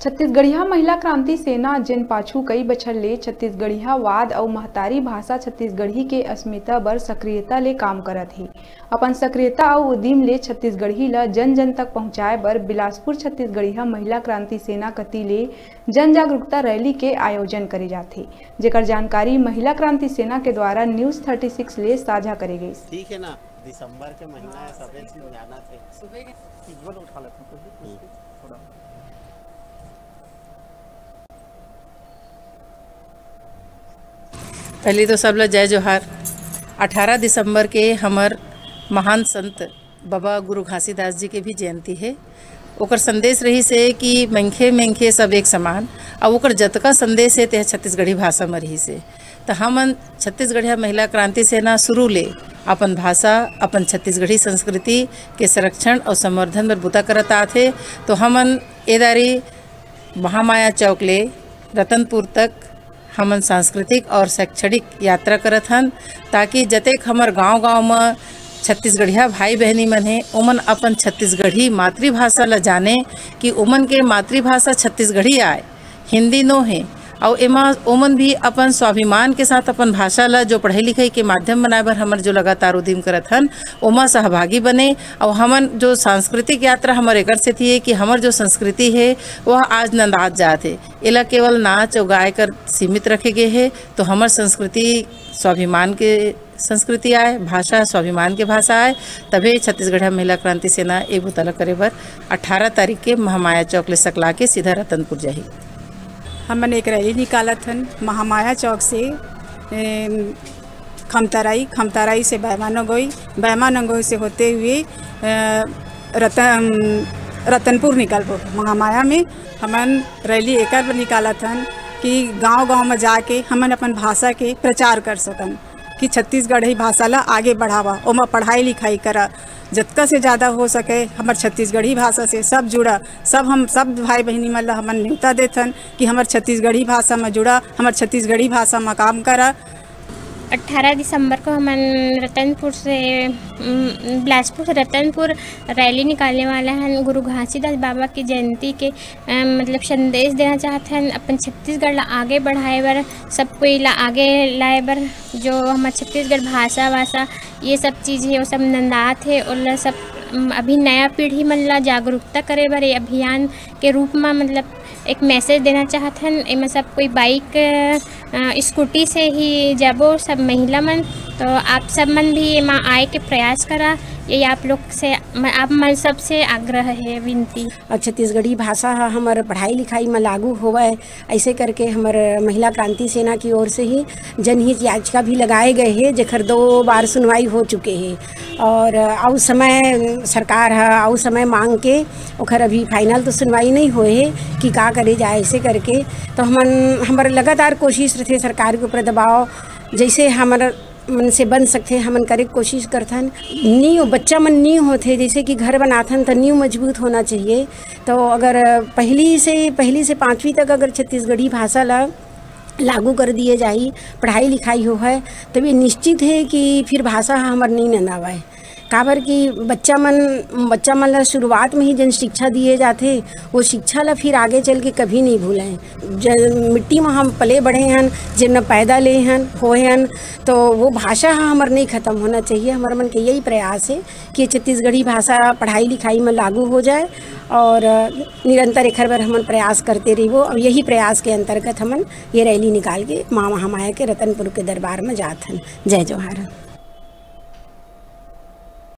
छत्तीसगढ़िया महिला क्रांति सेना जेन पाछू कई बछर ले छत्तीसगढ़िया वाद और महतारी भाषा छत्तीसगढ़ी के अस्मिता बर सक्रियता ले काम करत ही। अपन सक्रियता और उद्यम ले छत्तीसगढ़ी ला जन जन तक पहुंचाए बर बिलासपुर छत्तीसगढ़िया महिला क्रांति सेना कती ले जन जागरूकता रैली के आयोजन करे जाथे, जेकर जानकारी महिला क्रांति सेना के द्वारा न्यूज़ 36 ले साझा करे गई। ठीक है ना, दिसंबर के महीना है, सबे चीज जाना थे सुबह के उठा लेते हैं थोड़ा। पहले तो सब लोग जय जोहार। 18 दिसंबर के हमार महान संत बाबा गुरु घासीदास जी के भी जयंती है। ओकर संदेश रही से कि मंखे मंखे सब एक समान, और ओकर जतका संदेश है ते छत्तीसगढ़ी भाषा में रही से। तो हम छत्तीसगढ़िया महिला क्रांति सेना शुरू ले अपन भाषा अपन छत्तीसगढ़ी संस्कृति के संरक्षण और संवर्धन में बुता करत आथे। तो हमन एदारी महामाया चौक ले रतनपुर तक हमन सांस्कृतिक और शैक्षणिक यात्रा करत हन, ताकि जतेक हमर गांव-गांव में छत्तीसगढ़िया भाई बहनी मन है ओमन अपन छत्तीसगढ़ी मातृभाषा ला जाने कि ओमन के मातृभाषा छत्तीसगढ़ी आए, हिंदी नो है। और एमा ओमन भी अपन स्वाभिमान के साथ अपन भाषा ला जो पढ़ाई लिखाई के माध्यम बनाए बर हमर जो लगातार उद्यम करत हन ओमा सहभागी बने। और हमन जो सांस्कृतिक यात्रा हमर एकर से थी है कि हमर जो संस्कृति है वह आज नंदात जात है, एला केवल नाच और गाय कर सीमित रखे गए है। तो हमर संस्कृति स्वाभिमान के संस्कृति आए, भाषा स्वाभिमान के भाषा आए, तभी छत्तीसगढ़िया महिला क्रांति सेना एक बुतला करे बर 18 तारीख के महामाया चौक ले सकला के सीधा रतनपुर जाही। हमने एक रैली निकाला था महामाया चौक से खमतराई से बैमानंगोई से होते हुए रतनपुर निकल पो। महामाया में हमन रैली एक निकाला था कि गांव-गांव में जाके हमन अपन भाषा के प्रचार कर सकन कि छत्तीसगढ़ी भाषा ला आगे बढ़ावा, ओमा पढ़ाई लिखाई करा, जितना से ज़्यादा हो सके हमार छत्तीसगढ़ी भाषा से सब जुड़ा। हम सब भाई बहनी मन ला हमन न्योता देथन कि हमार छत्तीसगढ़ी भाषा में जुड़ा, हमार छत्तीसगढ़ी भाषा में काम करा। 18 दिसंबर को हम रतनपुर से बिलासपुर से रतनपुर रैली निकालने वाला हैं। गुरु घासीदास बाबा की जयंती के मतलब संदेश देना चाहते हैं अपन छत्तीसगढ़ ला आगे बढ़ाए बर, सब कोई ला आगे लाए बर। जो हमारे छत्तीसगढ़ भाषा ये सब चीज़ है वो सब नंदात है और सब अभी नया पीढ़ी मन ला जागरूकता करे बर ये अभियान के रूप में मतलब एक मैसेज देना चाहते हैं। इनमें सब कोई बाइक स्कूटी से ही जाबो सब महिला मन, तो आप सब मन भी इमा आए के प्रयास करा, ये आप लोग से आप मन सबसे आग्रह है विनती। और छत्तीसगढ़ी भाषा हमारे पढ़ाई लिखाई में लागू होवे, ऐसे करके हमारे महिला क्रांति सेना की ओर से ही जनहित याचिका भी लगाए गए हैं, जेकर 2 बार सुनवाई हो चुके हैं। और आउ समय सरकार है आउ समय मांग के ओखर अभी फाइनल तो सुनवाई नहीं हुए है कि का करे जाए। ऐसे करके तो हमारे लगातार कोशिश रहते सरकार के ऊपर दबाव जैसे हमारा मन से बन सकते हमन करे कोशिश करथन। नींव बच्चा मन नींव होते, जैसे कि घर बनाथन तो नींव मजबूत होना चाहिए। तो अगर पहली से 5वीं तक अगर छत्तीसगढ़ी भाषा ला लागू कर दिए जाए, पढ़ाई लिखाई हो है, तब ये निश्चित है कि फिर भाषा हमार नहीं नंदावे। काबर कि बच्चा मन ला शुरुआत में ही जन शिक्षा दिए जाते वो शिक्षा ला फिर आगे चल के कभी नहीं भूलें। मिट्टी में हम पले बढ़े हैं, जिन पैदा ले हैं होए हैं, तो वो भाषा हमार नहीं ख़त्म होना चाहिए। हमारे मन के यही प्रयास है कि छत्तीसगढ़ी भाषा पढ़ाई लिखाई में लागू हो जाए और निरंतर एक बार हमन प्रयास करते रही वो। और यही प्रयास के अंतर्गत हमन ये रैली निकाल के महामाया के रतनपुर के दरबार में जात हन। जय जोहार।